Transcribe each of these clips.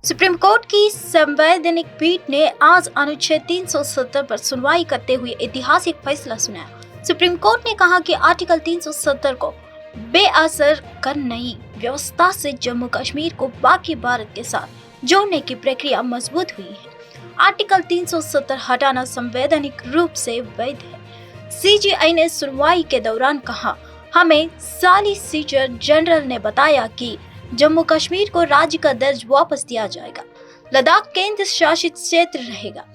Supreme court की संवैधानिक पीठ ने आज अनुच्छेद 370 पर सुनवाई करते हुए ऐतिहासिक फैसला सुनाया। सुप्रीम कोर्ट ने कहा कि आर्टिकल 370 को बेअसर कर नई व्यवस्था से जम्मू कश्मीर को बाकी भारत के साथ जोड़ने की प्रक्रिया मजबूत हुई है। आर्टिकल 370 हटाना संवैधानिक रूप से वैध है। सीजीआई ने सुनवाई के दौरान कहा, हमें सॉलिसिटर जनरल ने बताया कि जम्मू कश्मीर को राज्य का दर्ज वापस दिया जाएगा। लद्दाख केंद्र शासित क्षेत्र रहेगा।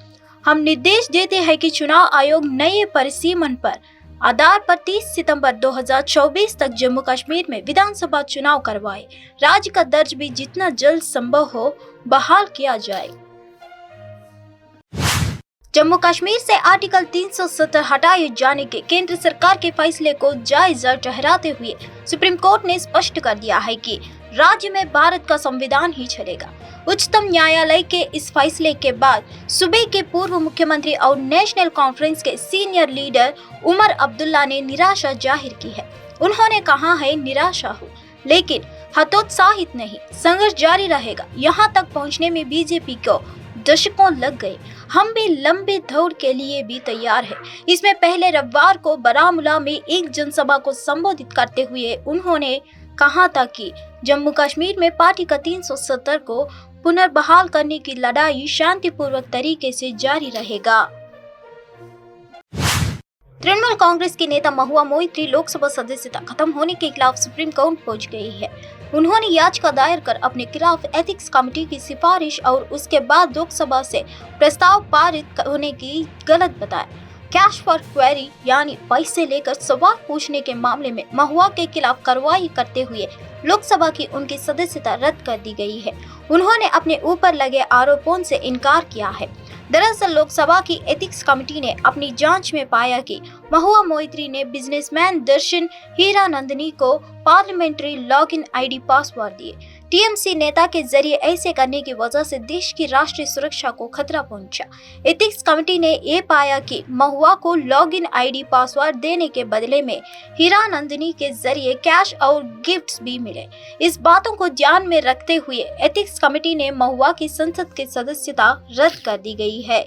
हम निर्देश देते हैं कि चुनाव आयोग नए परिसीमन पर आधार पर 30 सितंबर 2024 तक जम्मू कश्मीर में विधानसभा चुनाव करवाए। राज्य का दर्ज भी जितना जल्द संभव हो बहाल किया जाए। जम्मू कश्मीर से आर्टिकल 370 हटाए जाने के केंद्र सरकार के फैसले को जायज ठहराते हुए सुप्रीम कोर्ट ने स्पष्ट कर दिया है कि राज्य में भारत का संविधान ही चलेगा। उच्चतम न्यायालय के इस फैसले के बाद सूबे के पूर्व मुख्यमंत्री और नेशनल कॉन्फ्रेंस के सीनियर लीडर उमर अब्दुल्ला ने निराशा जाहिर की है। उन्होंने कहा है, निराशा हो लेकिन हतोत्साहित नहीं, संघर्ष जारी रहेगा। यहाँ तक पहुँचने में बीजेपी को दशकों लग गए। हम भी लंबे दौर के लिए भी तैयार हैं। इसमें पहले रविवार को बारामूला में एक जनसभा को संबोधित करते हुए उन्होंने कहा था कि जम्मू कश्मीर में पार्टी का 370 को पुनर्बहाल करने की लड़ाई शांतिपूर्वक तरीके से जारी रहेगा। तृणमूल कांग्रेस के नेता महुआ मोइत्री लोकसभा सदस्यता खत्म होने के खिलाफ सुप्रीम कोर्ट पहुंच गई है। उन्होंने याचिका दायर कर अपने खिलाफ एथिक्स कमेटी की सिफारिश और उसके बाद लोकसभा से प्रस्ताव पारित होने की गलत बताया। कैश फॉर क्वेरी यानी पैसे लेकर सवाल पूछने के मामले में महुआ के खिलाफ कार्रवाई करते हुए लोकसभा की उनकी सदस्यता रद्द कर दी गई है। उन्होंने अपने ऊपर लगे आरोपों से इनकार किया है। दरअसल लोकसभा की एथिक्स कमेटी ने अपनी जांच में पाया कि महुआ मोइत्री ने बिजनेसमैन दर्शन हीरानंदनी को पार्लियामेंट्री लॉगिन आईडी पासवर्ड दिए। टीएमसी नेता के जरिए ऐसे करने की वजह से देश की राष्ट्रीय सुरक्षा को खतरा पहुंचा। एथिक्स कमेटी ने ये पाया कि महुआ को लॉगिन आईडी पासवर्ड देने के बदले में हीरानंदनी के जरिए कैश और गिफ्ट्स भी मिले। इस बातों को ध्यान में रखते हुए एथिक्स कमेटी ने महुआ की संसद की सदस्यता रद्द कर दी गई है।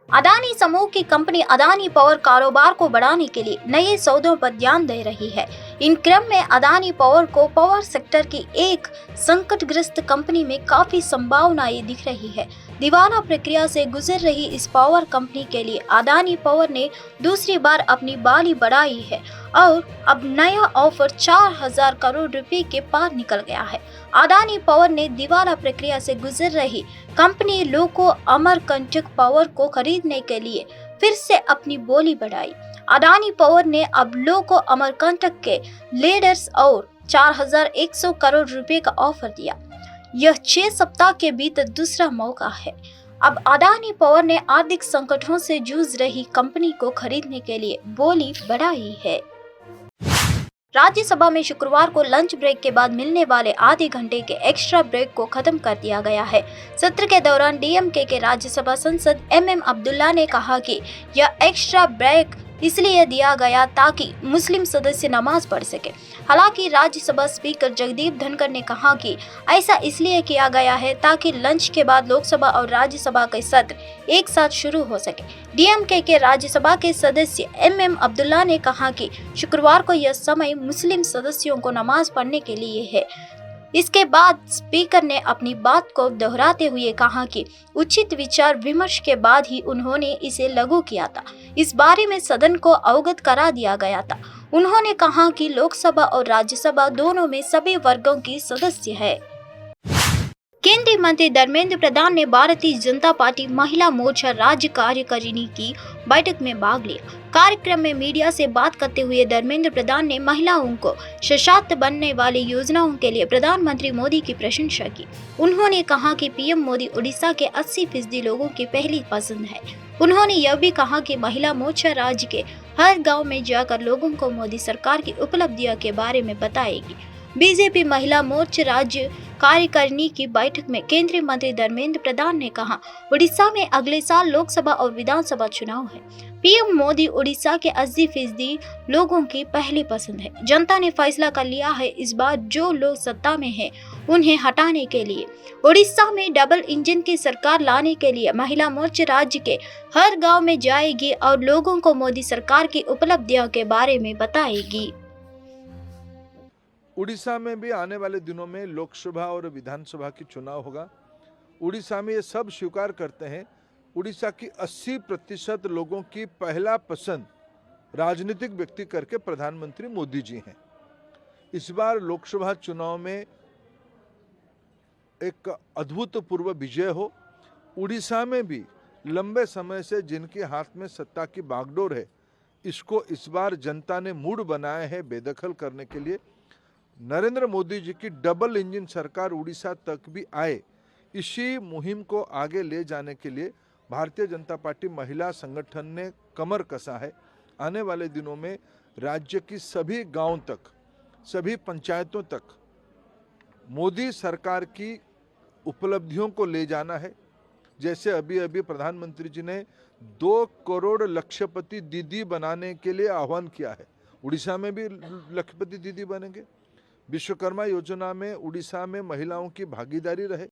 अदानी समूह की कंपनी अदानी पावर कारोबार को बढ़ाने के लिए नए सौदों पर ध्यान दे रही है। इन क्रम में अदानी पावर को पावर सेक्टर की एक संकटग्रस्त कंपनी में काफी संभावनाएं दिख रही है। दिवाला प्रक्रिया से गुजर रही इस पावर कंपनी के लिए अदानी पावर ने दूसरी बार अपनी बाली बढ़ाई है और अब नया ऑफर 4000 करोड़ रुपए के पार निकल गया है। अदानी पावर ने दिवाला प्रक्रिया से गुजर रही कंपनी लोको अमरकंटक पावर को खरीदने के लिए फिर से अपनी बोली बढ़ाई। अदानी पावर ने अब लोको अमरकंटक के लीडर्स और 4100 करोड़ रुपए का ऑफर दिया। यह 6 सप्ताह के भीतर दूसरा मौका है। अब अदानी पावर ने आर्थिक संकटों से जूझ रही कंपनी को खरीदने के लिए बोली बढ़ाई है। राज्यसभा में शुक्रवार को लंच ब्रेक के बाद मिलने वाले आधे घंटे के एक्स्ट्रा ब्रेक को खत्म कर दिया गया है। सत्र के दौरान डीएमके के राज्यसभा सांसद एमएम अब्दुल्ला ने कहा कि यह एक्स्ट्रा ब्रेक इसलिए दिया गया ताकि मुस्लिम सदस्य नमाज पढ़ सके। हालांकि राज्यसभा स्पीकर जगदीप धनखड़ ने कहा कि ऐसा इसलिए किया गया है ताकि लंच के बाद लोकसभा और राज्यसभा के सत्र एक साथ शुरू हो सके। डीएमके के राज्यसभा के सदस्य एमएम अब्दुल्ला ने कहा कि शुक्रवार को यह समय मुस्लिम सदस्यों को नमाज पढ़ने के लिए है। इसके बाद स्पीकर ने अपनी बात को दोहराते हुए कहा कि उचित विचार विमर्श के बाद ही उन्होंने इसे लागू किया था। इस बारे में सदन को अवगत करा दिया गया था। उन्होंने कहा कि लोकसभा और राज्यसभा दोनों में सभी वर्गों की सदस्य है। केंद्रीय मंत्री धर्मेंद्र प्रधान ने भारतीय जनता पार्टी महिला मोर्चा राज्य कार्यकारिणी की बैठक में भाग लिया। कार्यक्रम में मीडिया से बात करते हुए धर्मेंद्र प्रधान ने महिलाओं को सशक्त बनने वाली योजनाओं के लिए प्रधानमंत्री मोदी की प्रशंसा की। उन्होंने कहा कि पीएम मोदी उड़ीसा के 80% लोगों की पहली पसंद है। उन्होंने यह भी कहा कि महिला मोर्चा राज्य के हर गाँव में जाकर लोगों को मोदी सरकार की उपलब्धियों के बारे में बताएगी। बीजेपी महिला मोर्चा राज्य कार्यकारिणी की बैठक में केंद्रीय मंत्री धर्मेंद्र प्रधान ने कहा, उड़ीसा में अगले साल लोकसभा और विधानसभा चुनाव है। पीएम मोदी उड़ीसा के 80% लोगों की पहली पसंद है। जनता ने फैसला कर लिया है, इस बार जो लोग सत्ता में हैं उन्हें हटाने के लिए। उड़ीसा में डबल इंजन की सरकार लाने के लिए महिला मोर्चा राज्य के हर गांव में जाएगी और लोगों को मोदी सरकार की उपलब्धियों के बारे में बताएगी। उड़ीसा में भी आने वाले दिनों में लोकसभा और विधानसभा की चुनाव होगा। उड़ीसा में ये सब स्वीकार करते हैं, उड़ीसा की 80% लोगों की पहला पसंद राजनीतिक व्यक्ति करके प्रधानमंत्री मोदी जी हैं। इस बार लोकसभा चुनाव में एक अभूतपूर्व विजय हो। उड़ीसा में भी लंबे समय से जिनके हाथ में सत्ता की बागडोर है, इसको इस बार जनता ने मूड बनाया है बेदखल करने के लिए। नरेंद्र मोदी जी की डबल इंजन सरकार उड़ीसा तक भी आए, इसी मुहिम को आगे ले जाने के लिए भारतीय जनता पार्टी महिला संगठन ने कमर कसा है। आने वाले दिनों में राज्य की सभी गांवों तक, सभी पंचायतों तक मोदी सरकार की उपलब्धियों को ले जाना है। जैसे अभी अभी प्रधानमंत्री जी ने 2 करोड़ लक्षपति दीदी बनाने के लिए आह्वान किया है। उड़ीसा में भी लक्षपति दीदी बनेंगे। विश्वकर्मा योजना में उड़ीसा में महिलाओं की भागीदारी रहे।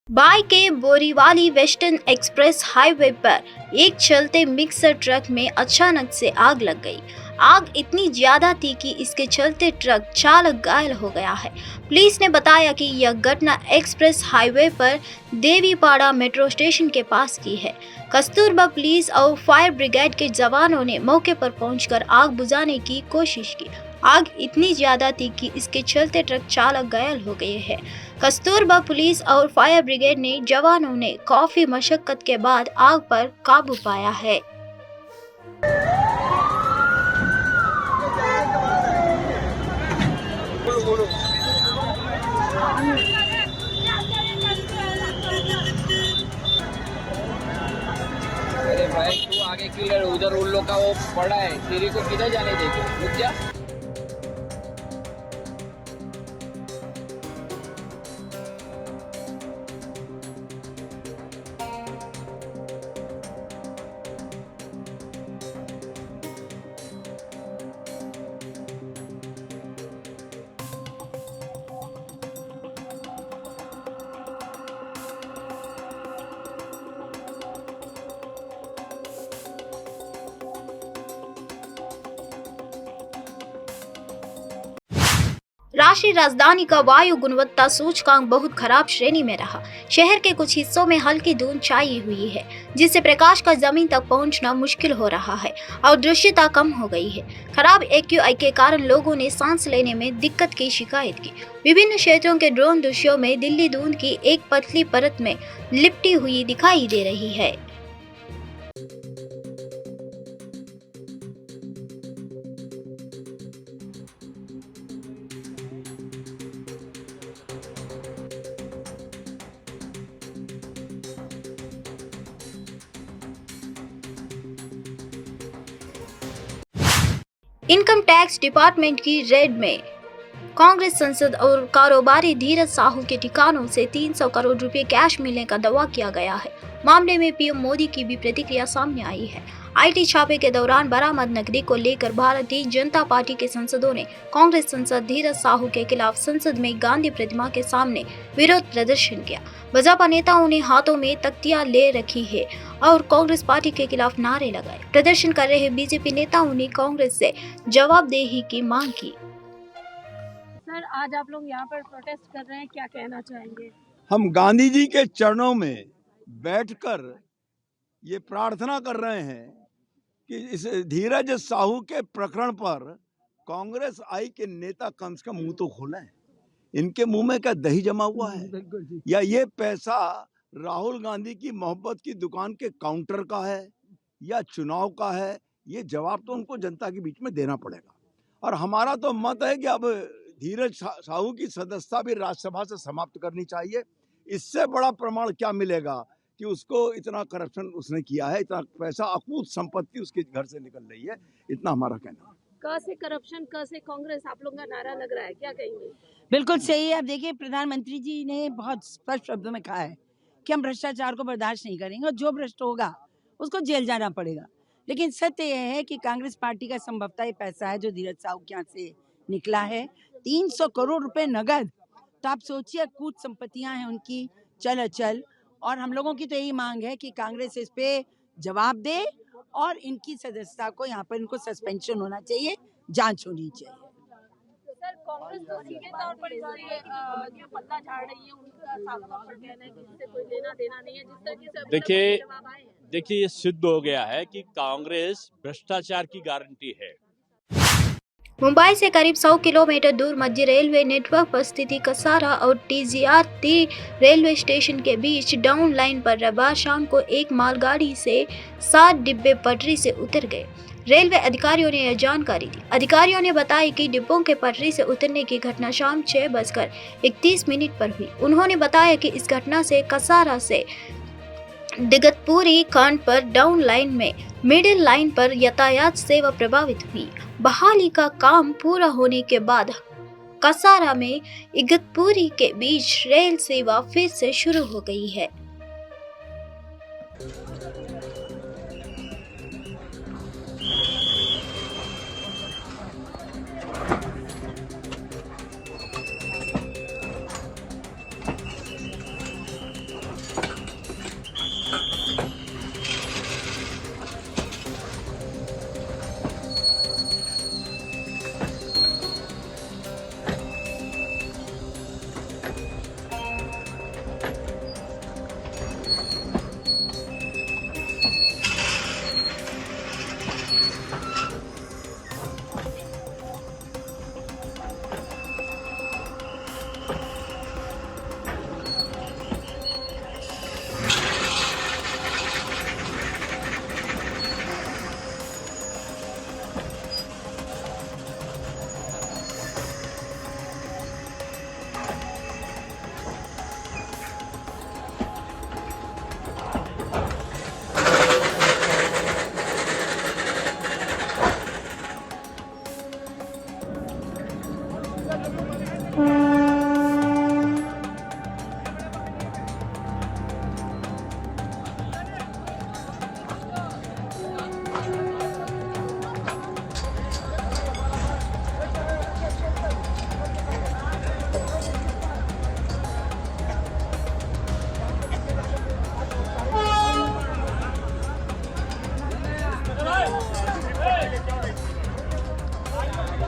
बाई के बोरीवाली वेस्टर्न एक्सप्रेस हाईवे पर एक चलते मिक्सर ट्रक में अचानक से आग लग गई। आग इतनी ज्यादा थी कि इसके चलते ट्रक चालक घायल हो गया है। पुलिस ने बताया कि यह घटना एक्सप्रेस हाईवे पर देवीपाड़ा मेट्रो स्टेशन के पास की है। कस्तूरबा पुलिस और फायर ब्रिगेड के जवानों ने मौके पर पहुंचकर आग बुझाने की कोशिश की। आग इतनी ज्यादा थी कि इसके चलते ट्रक चालक घायल हो गए हैं। कस्तूरबा पुलिस और फायर ब्रिगेड ने जवानों ने काफी मशक्कत के बाद आग पर काबू पाया है। अरे भाई तू आगे क्लियर, उधर उन लोग का वो पड़ा है, तेरे को किधर जाने देंगे, रुक जा। राष्ट्रीय राजधानी का वायु गुणवत्ता सूचकांक बहुत खराब श्रेणी में रहा। शहर के कुछ हिस्सों में हल्की धुंध छाई हुई है, जिससे प्रकाश का जमीन तक पहुंचना मुश्किल हो रहा है और दृश्यता कम हो गई है। खराब AQI के कारण लोगों ने सांस लेने में दिक्कत की शिकायत की। विभिन्न क्षेत्रों के ड्रोन दृश्यों में दिल्ली धुंध की एक पतली परत में लिपटी हुई दिखाई दे रही है। इनकम टैक्स डिपार्टमेंट की रेड में कांग्रेस सांसद और कारोबारी धीरज साहू के ठिकानों से 300 करोड़ रुपए कैश मिलने का दावा किया गया है। मामले में पीएम मोदी की भी प्रतिक्रिया सामने आई है। IT छापे के दौरान बरामद नकदी को लेकर भारतीय जनता पार्टी के सांसदों ने कांग्रेस सांसद धीरज साहू के खिलाफ संसद में गांधी प्रतिमा के सामने विरोध प्रदर्शन किया। भाजपा नेताओं ने हाथों में तख्तियां ले रखी है और कांग्रेस पार्टी के खिलाफ नारे लगाए। प्रदर्शन कर रहे बीजेपी नेताओं ने कांग्रेस से जवाबदेही की मांग की। सर, आज आप लोग यहाँ पर प्रोटेस्ट कर रहे हैं, क्या कहना चाहेंगे? हम गांधी जी के चरणों में बैठकर ये प्रार्थना कर रहे हैं कि इस धीरज साहू के प्रकरण पर कांग्रेस आई के नेता कम से कम मुंह तो खोलें। इनके मुंह में क्या दही जमा हुआ है, या ये पैसा राहुल गांधी की मोहब्बत की दुकान के काउंटर का है या चुनाव का है? ये जवाब तो उनको जनता के बीच में देना पड़ेगा। और हमारा तो मत है कि अब धीरज साहू की सदस्यता भी राज्यसभा से समाप्त करनी चाहिए। इससे बड़ा प्रमाण क्या मिलेगा कि उसको इतना करप्शन उसने किया है, इतना पैसा, अकूत संपत्ति उसके घर से निकल रही है। इतना हमारा कहना है। क से करप्शन, क से कांग्रेस आप लोगों का नारा लग रहा है, क्या कहेंगे? बिल्कुल सही है। अब देखिए, प्रधानमंत्री जी ने बहुत स्पष्ट शब्दों में कहा है कि हम भ्रष्टाचार को बर्दाश्त नहीं करेंगे और जो भ्रष्ट होगा उसको जेल जाना पड़ेगा। लेकिन सत्य यह है कि कांग्रेस पार्टी का संभवतः ये पैसा है जो धीरज साहू के यहाँ से निकला है, 300 करोड़ रुपए नगद। तो आप सोचिए, कूट संपत्तियां हैं उनकी, चल अचल। और हम लोगों की तो यही मांग है कि कांग्रेस इस पे जवाब दे और इनकी सदस्यता को यहाँ पर इनको सस्पेंशन होना चाहिए, जांच होनी चाहिए। सर, कांग्रेस तो सीधे तौर पर इससे जो पल्ला झाड़ रही है, उनका साफ तौर पर कहना है कि इससे कोई लेना देना नहीं है। जिस तरीके से अभी देखिए- तक जवाब आए हैं। देखिए, ये सिद्ध हो गया है कि कांग्रेस भ्रष्टाचार की गारंटी है। मुंबई से करीब 100 किलोमीटर दूर मध्य रेलवे नेटवर्क पर स्थित कसारा और TGR-3 रेलवे स्टेशन के बीच डाउन लाइन पर रविवार शाम को एक मालगाड़ी से 7 डिब्बे पटरी से उतर गए। रेलवे अधिकारियों ने यह जानकारी दी। अधिकारियों ने बताया कि डिब्बों के पटरी से उतरने की घटना शाम 6:31 पर हुई। उन्होंने बताया कि इस घटना से कसारा से दिगतपुरी खंड पर डाउन लाइन में मिडिल लाइन पर यातायात सेवा प्रभावित हुई। बहाली का काम पूरा होने के बाद कसारा में इगतपुरी के बीच रेल सेवा फिर से शुरू हो गई है।